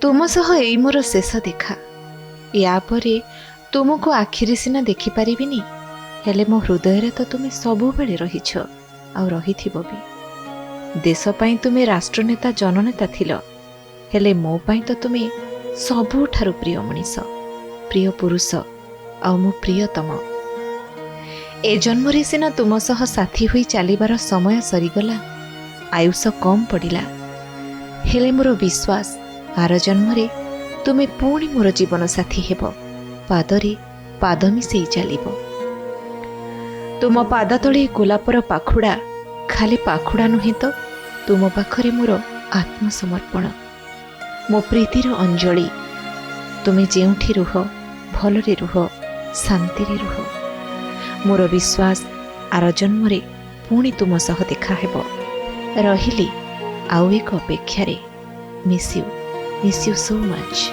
तुम सह एई मोर शेष देखा। या परे तुमको आखिरे सिना देखिपारिबिनी, हेले मो हृदय तो तुम सबुबेले रहिछ आउ रहिथिबो भी। देश पाई तुमे राष्ट्रनेता जननेता थिल, हेले मो पाई तो तुमे सबुठारु प्रिय मनीष, प्रिय पुरुष आउ मो प्रियतम। ए जन्मरे सिना तुम सह साथी हुई चलिबार समय सरीगला, आयुष कम पड़िला, हेले मोर विश्वास आर जन्मरे तुमे पुणी मोर जीवन साथी हेब, पादरे पाद मिसेई चलिब। तुम पाद तले गोलापर पाखुड़ा खाली पाखुड़ा नुहे तो तुम पाखरे मोर आत्मसमर्पण, मो प्रीतिर अंजलि। तुमे जेउठी रुह भलरे रुह, शांति रुह। मोर विश्वास आर जन्मरे पुणी तुम सह देखा हेब। रहिली आउ एक अपेक्षारे। Miss you so much.